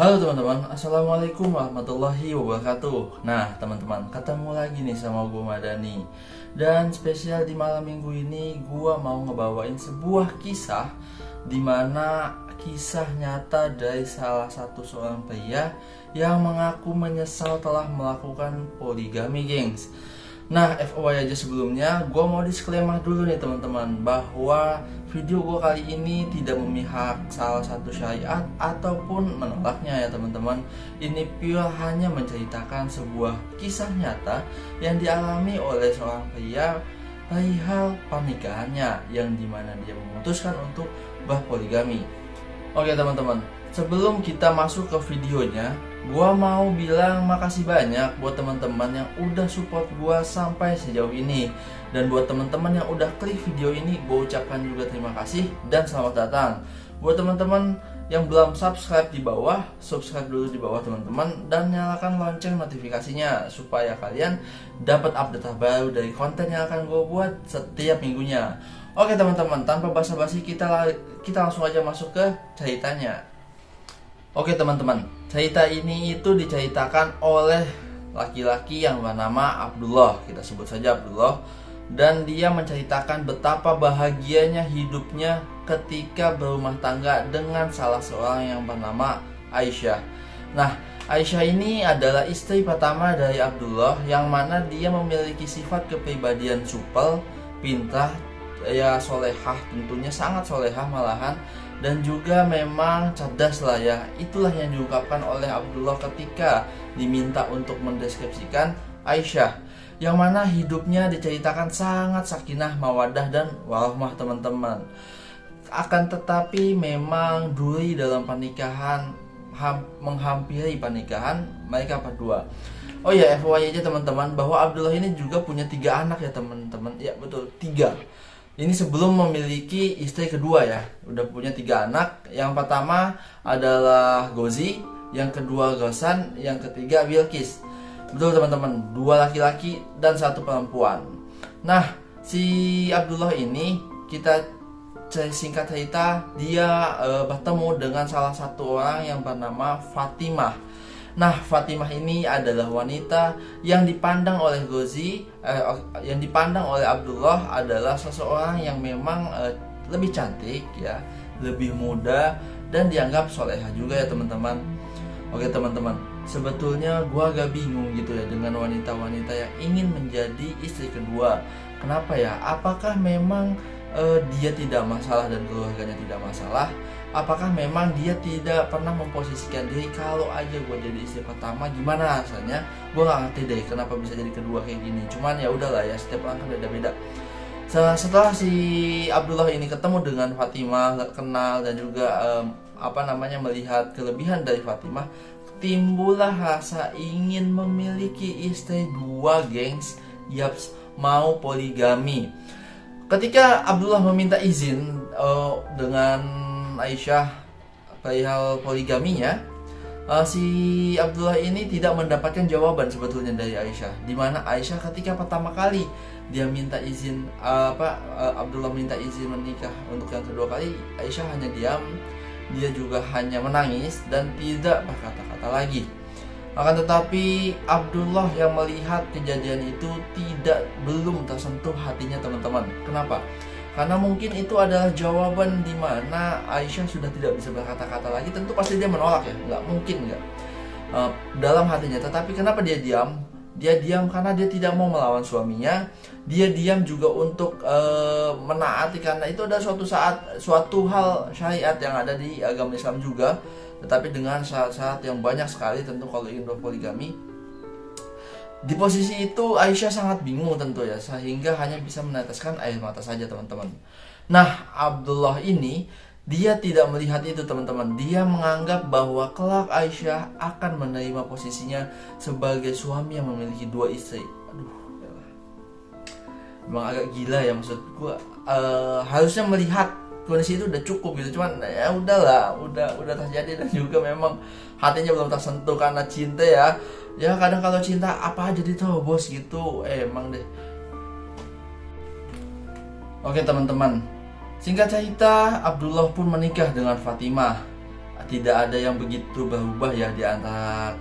Halo teman-teman, Assalamualaikum warahmatullahi wabarakatuh. Nah teman-teman, ketemu lagi nih sama gue Madani. Dan spesial di malam minggu ini gue mau ngebawain sebuah kisah, dimana kisah nyata dari salah satu seorang pria yang mengaku menyesal telah melakukan poligami, gengs. Nah, FYI aja sebelumnya, gue mau disclaimer dulu nih teman-teman, bahwa video gue kali ini tidak memihak salah satu syariat ataupun menolaknya ya teman-teman. Ini pure hanya menceritakan sebuah kisah nyata yang dialami oleh seorang pria perihal pernikahannya, yang dimana dia memutuskan untuk berpoligami. Oke teman-teman, sebelum kita masuk ke videonya, gua mau bilang makasih banyak buat teman-teman yang udah support gua sampai sejauh ini. Dan buat teman-teman yang udah klik video ini, gua ucapkan juga terima kasih dan selamat datang. Buat teman-teman yang belum subscribe di bawah, subscribe dulu di bawah teman-teman, dan nyalakan lonceng notifikasinya supaya kalian dapat update terbaru dari konten yang akan gua buat setiap minggunya. Oke teman-teman, tanpa basa-basi kita langsung aja masuk ke ceritanya. Oke teman-teman, cerita ini itu diceritakan oleh laki-laki yang bernama Abdullah, kita sebut saja Abdullah. Dan dia menceritakan betapa bahagianya hidupnya ketika berumah tangga dengan salah seorang yang bernama Aisyah. Nah, Aisyah ini adalah istri pertama dari Abdullah, yang mana dia memiliki sifat kepribadian supel, pintar, ya solehah, tentunya sangat solehah malahan, dan juga memang cerdas lah ya. Itulah yang diungkapkan oleh Abdullah ketika diminta untuk mendeskripsikan Aisyah, yang mana hidupnya diceritakan sangat sakinah, mawadah, dan warahmah teman-teman. Akan tetapi memang duri dalam pernikahan menghampiri pernikahan mereka berdua. Oh ya, FYI aja teman-teman, bahwa Abdullah ini juga punya 3 anak ya teman-teman. Ya betul, 3. Ini sebelum memiliki istri kedua ya. Udah punya 3 anak. Yang pertama adalah Gozi, yang kedua Gosan, yang ketiga Bilqis. Betul teman-teman, 2 laki-laki dan 1 perempuan. Nah, si Abdullah ini, kita singkat cerita, dia bertemu dengan salah satu orang yang bernama Fatimah. Nah, Fatimah ini adalah wanita yang dipandang oleh Gozi, yang dipandang oleh Abdullah adalah seseorang yang memang lebih cantik ya, lebih muda, dan dianggap soleha juga ya teman-teman. Oke teman-teman, sebetulnya gua agak bingung gitu ya dengan wanita-wanita yang ingin menjadi istri kedua. Kenapa ya? Apakah memang dia tidak masalah dan keluarganya tidak masalah? Apakah memang dia tidak pernah memposisikan diri, kalau aja gue jadi istri pertama gimana rasanya? Gue gak ngerti deh kenapa bisa jadi kedua kayak gini. Cuman ya udahlah ya, setiap orang kan beda-beda. Setelah si Abdullah ini ketemu dengan Fatimah, kenal, dan juga melihat kelebihan dari Fatimah, timbullah rasa ingin memiliki istri 2, gengs. Yaps, mau poligami. Ketika Abdullah meminta izin dengan Aisyah perihal poligaminya, si Abdullah ini tidak mendapatkan jawaban sebetulnya dari Aisyah. Dimana Aisyah ketika pertama kali dia minta izin, Abdullah minta izin menikah untuk yang kedua kali, Aisyah hanya diam. Dia juga hanya menangis dan tidak berkata-kata lagi. Akan tetapi Abdullah yang melihat kejadian itu belum tersentuh hatinya teman-teman. Kenapa? Karena mungkin itu adalah jawaban di mana Aisyah sudah tidak bisa berkata-kata lagi. Tentu pasti dia menolak ya, nggak mungkin nggak dalam hatinya. Tetapi kenapa dia diam? Dia diam karena dia tidak mau melawan suaminya. Dia diam juga untuk menaati, karena itu adalah suatu hal syariat yang ada di agama Islam juga. Tetapi dengan syarat-syarat yang banyak sekali tentu kalau ingin berpoligami. Di posisi itu Aisyah sangat bingung tentu ya, sehingga hanya bisa meneteskan air mata saja teman-teman. Nah, Abdullah ini dia tidak melihat itu teman-teman. Dia menganggap bahwa kelak Aisyah akan menerima posisinya sebagai suami yang memiliki 2 istri. Aduh, emang agak gila ya, maksud gue harusnya melihat kondisi itu udah cukup gitu. Cuman ya udahlah, udah terjadi, dan juga memang hatinya belum tersentuh karena cinta ya. Ya kadang kalau cinta apa aja ditobos gitu, emang deh. Oke teman-teman, singkat cerita Abdullah pun menikah dengan Fatimah. tidak ada yang begitu berubah ya di antara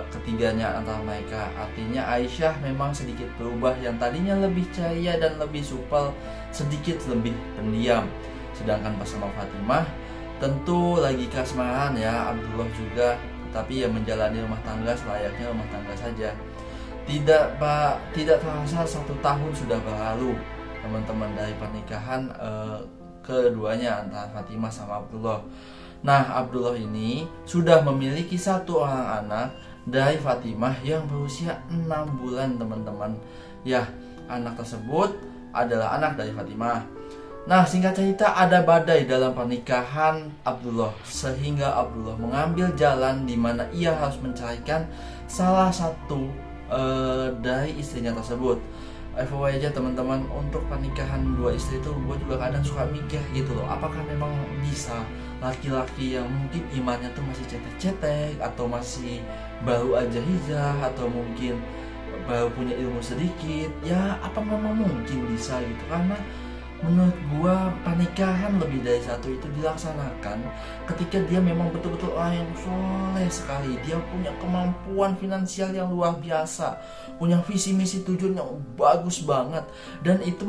ketiganya antara mereka. Artinya Aisyah memang sedikit berubah, yang tadinya lebih ceria dan lebih supel sedikit lebih pendiam. Sedangkan bersama Fatimah tentu lagi kasmaran ya Abdullah juga, tapi ya menjalani rumah tangga selayaknya rumah tangga saja. Tidak terasa 1 tahun sudah berlalu teman-teman dari pernikahan keduanya antara Fatimah sama Abdullah. Nah, Abdullah ini sudah memiliki 1 orang anak dari Fatimah yang berusia 6 bulan teman-teman. Ya, anak tersebut adalah anak dari Fatimah. Nah, singkat cerita ada badai dalam pernikahan Abdullah, sehingga Abdullah mengambil jalan di mana ia harus mencarikan salah satu dari istrinya tersebut. FYI aja teman-teman, untuk pernikahan 2 istri itu gue juga kadang suka mikir gitu loh, apakah memang bisa laki-laki yang mungkin imannya tuh masih cetek-cetek, atau masih baru aja hijrah, atau mungkin baru punya ilmu sedikit, ya apa memang mungkin bisa gitu. Karena menurut gua pernikahan lebih dari 1 itu dilaksanakan ketika dia memang betul-betul orang yang soleh sekali, dia punya kemampuan finansial yang luar biasa, punya visi misi tujuan yang bagus banget, dan itu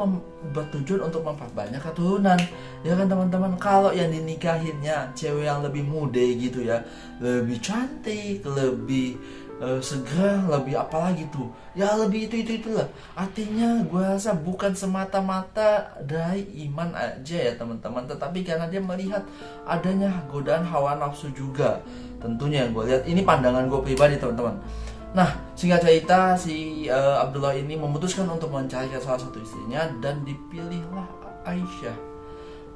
bertujuan untuk memperbanyak keturunan ya kan teman-teman. Kalau yang dinikahinnya cewek yang lebih muda gitu ya, lebih cantik, lebih segera, lebih apalagi tuh ya, lebih itulah. Artinya gue rasa bukan semata-mata dari iman aja ya teman-teman, tetapi karena dia melihat adanya godaan hawa nafsu juga tentunya. Gue lihat ini pandangan gue pribadi teman-teman. Nah, singkat cerita si Abdullah ini memutuskan untuk mencari salah satu istrinya, dan dipilihlah Aisyah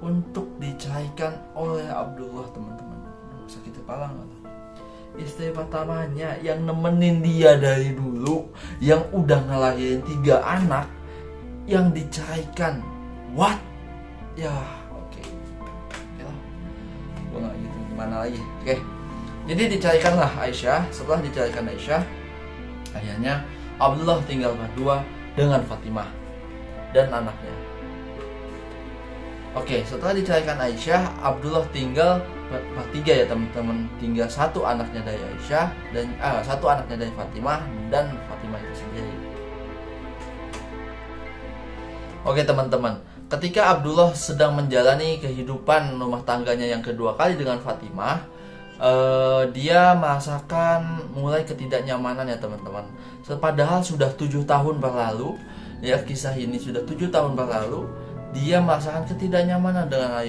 untuk dicarikan oleh Abdullah teman-teman. Sakit kepala nggak tuh? Istri pertamanya yang nemenin dia dari dulu, yang udah ngelahirin 3 anak, yang dicarikan. What? Ya oke lah, gue gak gitu gimana lagi. Oke, jadi dicarikanlah Aisyah. Setelah dicarikan Aisyah, akhirnya Abdullah tinggal berdua dengan Fatimah dan anaknya. Oke, setelah dicarikan Aisyah, Abdullah tinggal bertiga ya teman-teman. Tinggal 1 anaknya dari Aisyah dan 1 anaknya dari Fatimah, dan Fatimah itu sendiri. Oke teman-teman, ketika Abdullah sedang menjalani kehidupan rumah tangganya yang kedua kali dengan Fatimah, dia merasakan mulai ketidaknyamanan ya teman-teman. Padahal sudah 7 tahun berlalu ya, kisah ini sudah 7 tahun berlalu. Dia merasakan ketidaknyamanan dengan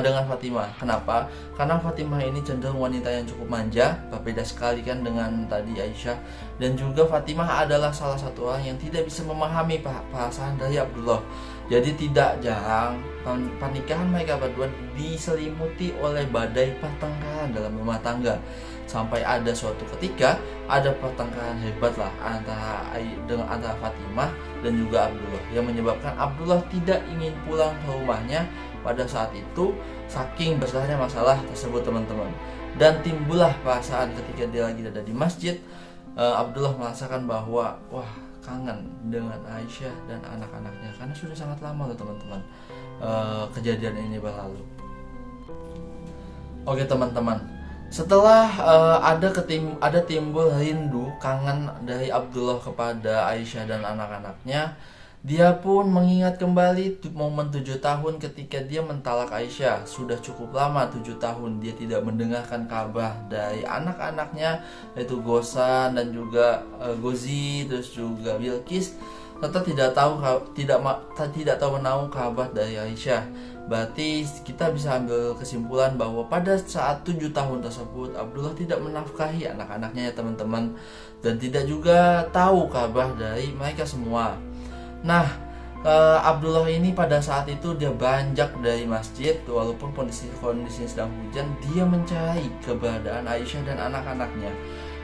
dengan Fatimah. Kenapa? Karena Fatimah ini cenderung wanita yang cukup manja, berbeda sekali kan dengan tadi Aisyah. Dan juga Fatimah adalah salah satu orang yang tidak bisa memahami perasaan dari Abdullah. Jadi tidak jarang pernikahan mereka berdua diselimuti oleh badai pertengkaran dalam rumah tangga. Sampai ada suatu ketika ada pertengkaran hebat lah antara Fatimah dan juga Abdullah, yang menyebabkan Abdullah tidak ingin pulang ke rumahnya pada saat itu, saking besarnya masalah tersebut teman-teman. Dan timbullah perasaan ketika dia lagi ada di masjid, Abdullah merasakan bahwa wah, kangen dengan Aisyah dan anak-anaknya, karena sudah sangat lama loh teman-teman kejadian ini berlalu. Oke teman-teman, setelah ada timbul rindu kangen dari Abdullah kepada Aisyah dan anak-anaknya, dia pun mengingat kembali momen 7 tahun ketika dia mentalak Aisyah. Sudah cukup lama 7 tahun dia tidak mendengarkan kabar dari anak-anaknya, yaitu Gosan dan juga Gozi, terus juga Bilqis, serta tidak tahu menahu kabar dari Aisyah. Berarti kita bisa ambil kesimpulan bahwa pada saat 7 tahun tersebut Abdullah tidak menafkahi anak-anaknya ya teman-teman, dan tidak juga tahu kabar dari mereka semua. Nah, Abdullah ini pada saat itu dia beranjak dari masjid, walaupun kondisinya sedang hujan, dia mencari keberadaan Aisyah dan anak-anaknya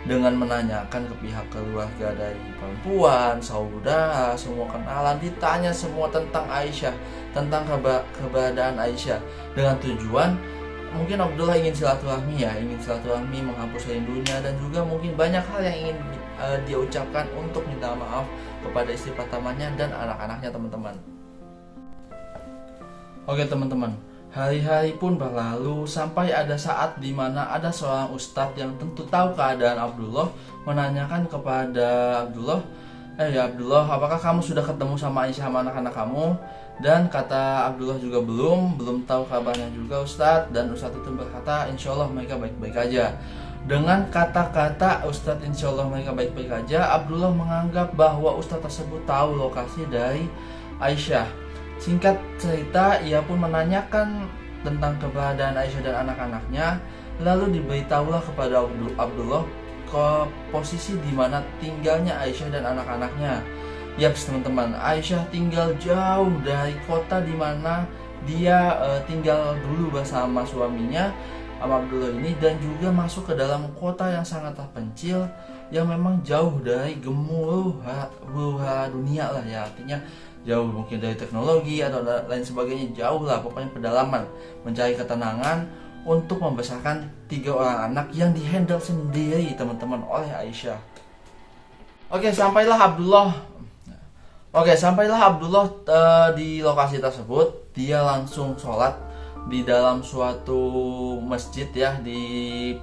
dengan menanyakan ke pihak keluarga dari perempuan, saudara, semua kenalan, ditanya semua tentang Aisyah, tentang keberadaan Aisyah, dengan tujuan mungkin Abdullah ingin silaturahmi menghapus rindunya, dan juga mungkin banyak hal yang ingin dia ucapkan untuk minta maaf kepada istri pertamanya dan anak-anaknya teman-teman. Oke teman-teman, Hari-hari pun berlalu sampai ada saat di mana ada seorang ustadz yang tentu tahu keadaan Abdullah menanyakan kepada Abdullah, ya Abdullah, apakah kamu sudah ketemu sama Aisyah sama anak-anak kamu? Dan kata Abdullah juga belum tahu kabarnya juga Ustadz. Dan Ustadz itu berkata, insya Allah mereka baik-baik aja. Dengan kata-kata Ustadz insya Allah mereka baik-baik aja, Abdullah menganggap bahwa Ustadz tersebut tahu lokasi dari Aisyah. Singkat cerita, ia pun menanyakan tentang keberadaan Aisyah dan anak-anaknya. Lalu diberitahulah kepada Abdullah ke posisi di mana tinggalnya Aisyah dan anak-anaknya. Yaps teman-teman, Aisyah tinggal jauh dari kota di mana dia tinggal dulu bersama suaminya Abdullah ini, dan juga masuk ke dalam kota yang sangat terpencil yang memang jauh dari gemuruh dunia lah ya, artinya jauh mungkin dari teknologi atau lain sebagainya, jauh lah pokoknya pedalaman, mencari ketenangan untuk membesarkan 3 orang anak yang dihandle sendiri teman-teman oleh Aisyah. Sampailah Abdullah di lokasi tersebut. Dia langsung sholat di dalam suatu masjid ya, di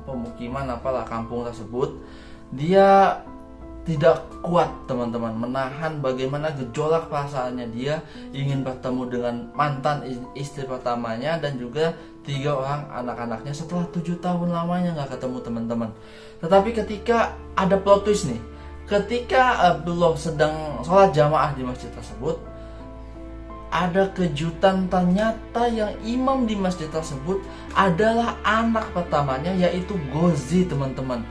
pemukiman apalah kampung tersebut. Dia tidak kuat teman-teman menahan bagaimana gejolak perasaannya. Dia ingin bertemu dengan mantan istri pertamanya dan juga 3 orang anak-anaknya setelah 7 tahun lamanya nggak ketemu teman-teman. Tetapi ketika ada plot twist nih, ketika Abdullah sedang sholat jamaah di masjid tersebut, ada kejutan. Ternyata yang imam di masjid tersebut adalah anak pertamanya, yaitu Ghazi teman-teman.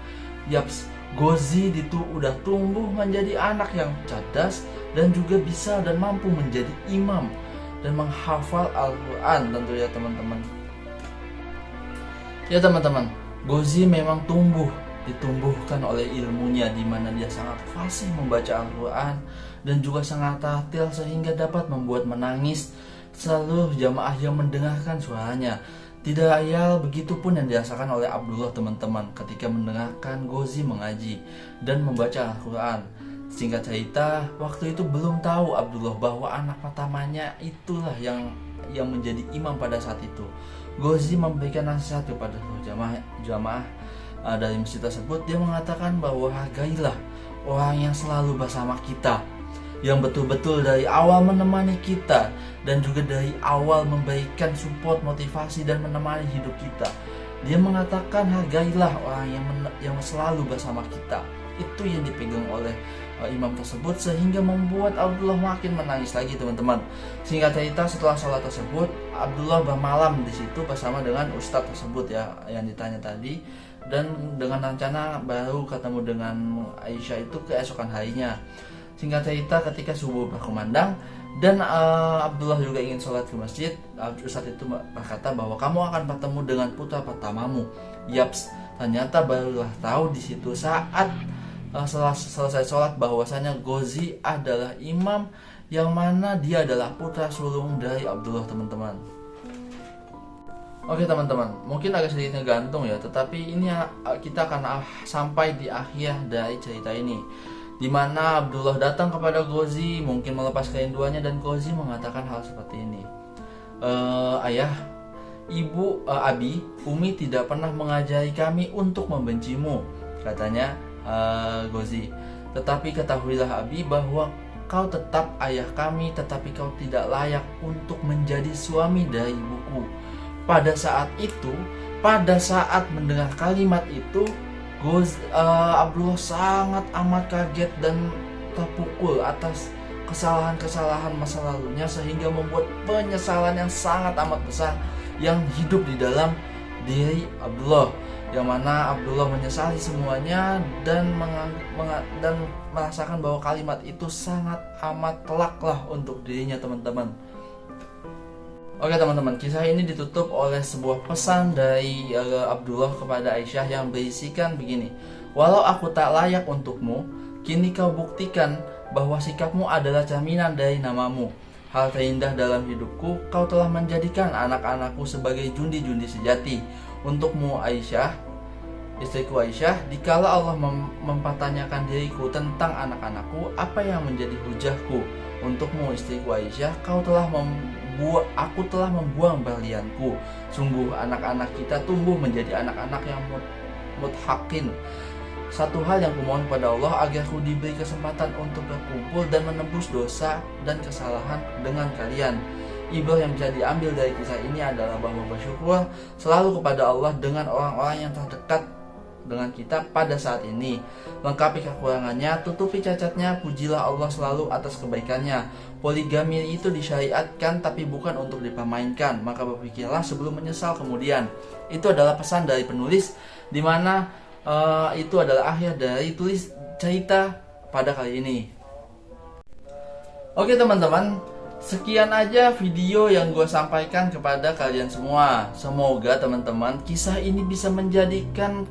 Yaps, Ghazi itu udah tumbuh menjadi anak yang cerdas dan juga bisa dan mampu menjadi imam dan menghafal Al-Quran tentunya teman-teman. Ya teman-teman, Ghazi memang ditumbuhkan oleh ilmunya, di mana dia sangat fasih membaca Al-Quran dan juga sangat tartil sehingga dapat membuat menangis seluruh jamaah yang mendengarkan suaranya. Tidak ayal begitu pun yang dirasakan oleh Abdullah teman-teman ketika mendengarkan Ghazi mengaji dan membaca Al-Quran. Singkat cerita, waktu itu belum tahu Abdullah bahwa anak pertamanya itulah yang menjadi imam pada saat itu. Ghazi memberikan nasihat kepada jamaah dari masjid tersebut. Dia mengatakan bahwa hargailah orang yang selalu bersama kita, yang betul-betul dari awal menemani kita dan juga dari awal memberikan support, motivasi dan menemani hidup kita. Dia mengatakan hargailah orang yang selalu bersama kita. Itu yang dipegang oleh imam tersebut sehingga membuat Abdullah makin menangis lagi teman-teman. Singkat cerita, setelah sholat tersebut, Abdullah bermalam di situ bersama dengan ustadz tersebut ya yang ditanya tadi, dan dengan rencana baru ketemu dengan Aisyah itu keesokan harinya. Singkat cerita, ketika subuh berkumandang dan Abdullah juga ingin sholat ke masjid, Ustadz itu berkata bahwa kamu akan bertemu dengan putra pertamamu. Yaps, ternyata barulah tahu di situ saat selesai sholat bahwasanya Ghazi adalah imam yang mana dia adalah putra sulung dari Abdullah teman-teman. Oke teman-teman, mungkin agak sedikit gantung ya, tetapi ini kita akan sampai di akhir dari cerita ini, di mana Abdullah datang kepada Ghazi mungkin melepas kerinduannya, dan Ghazi mengatakan hal seperti ini. Ayah, ibu, Abi, Umi tidak pernah mengajari kami untuk membencimu, katanya Ghazi. Tetapi ketahuilah Abi bahwa kau tetap ayah kami, tetapi kau tidak layak untuk menjadi suami dari ibuku. Pada saat mendengar kalimat itu, Abdullah sangat amat kaget dan terpukul atas kesalahan-kesalahan masa lalunya, sehingga membuat penyesalan yang sangat amat besar yang hidup di dalam diri Abdullah, yang mana Abdullah menyesali semuanya dan merasakan bahwa kalimat itu sangat amat telaklah untuk dirinya teman-teman. Oke teman-teman, kisah ini ditutup oleh sebuah pesan dari Abdullah kepada Aisyah yang berisikan begini. Walau aku tak layak untukmu, kini kau buktikan bahwa sikapmu adalah cerminan dari namamu. Hal terindah dalam hidupku, kau telah menjadikan anak-anakku sebagai jundi-jundi sejati. Untukmu Aisyah, istriku Aisyah, dikala Allah mempertanyakan diriku tentang anak-anakku, apa yang menjadi hujahku? Untukmu istriku Aisyah, kau telah aku telah membuang berlianku. Sungguh anak-anak kita tumbuh menjadi anak-anak yang muthakin. Satu hal yang kumohon pada Allah agar ku diberi kesempatan untuk berkumpul dan menebus dosa dan kesalahan dengan kalian. Ibrah yang bisa diambil dari kisah ini adalah bahwa bersyukur selalu kepada Allah dengan orang-orang yang terdekat dengan kita pada saat ini. Lengkapi kekurangannya, tutupi cacatnya, pujilah Allah selalu atas kebaikannya. Poligami itu disyariatkan tapi bukan untuk dipermainkan, maka berpikirlah sebelum menyesal kemudian. Itu adalah pesan dari penulis, di mana itu adalah akhir dari tulis cerita pada kali ini. Oke teman-teman, sekian aja video yang gue sampaikan kepada kalian semua. Semoga teman-teman kisah ini bisa menjadikan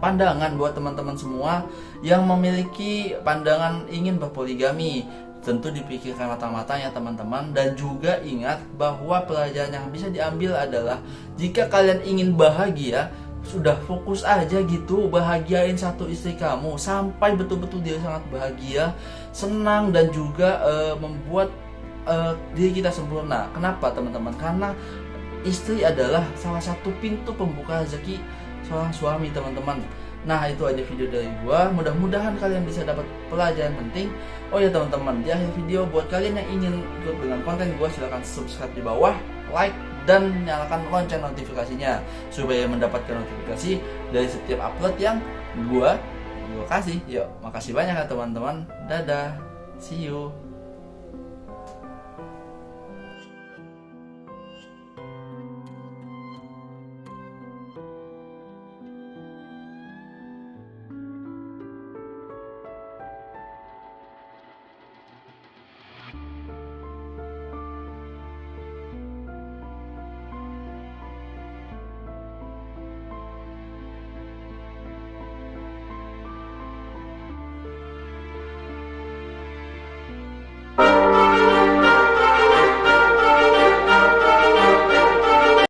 pandangan buat teman-teman semua yang memiliki pandangan ingin berpoligami. Tentu dipikirkan matang-matang ya teman-teman. Dan juga ingat bahwa pelajaran yang bisa diambil adalah jika kalian ingin bahagia, sudah fokus aja gitu, bahagiain satu istri kamu sampai betul-betul dia sangat bahagia, senang, dan juga membuat diri kita sempurna. Kenapa teman-teman? Karena istri adalah salah satu pintu pembuka rezeki seorang suami teman-teman. Nah itu aja video dari gua, mudah-mudahan kalian bisa dapat pelajaran penting. Oh ya teman-teman, di akhir video buat kalian yang ingin ikut dengan konten gua, silahkan subscribe di bawah, like, dan nyalakan lonceng notifikasinya supaya mendapatkan notifikasi dari setiap upload yang gua kasih. Yuk, makasih banyak ya teman-teman. Dadah, see you.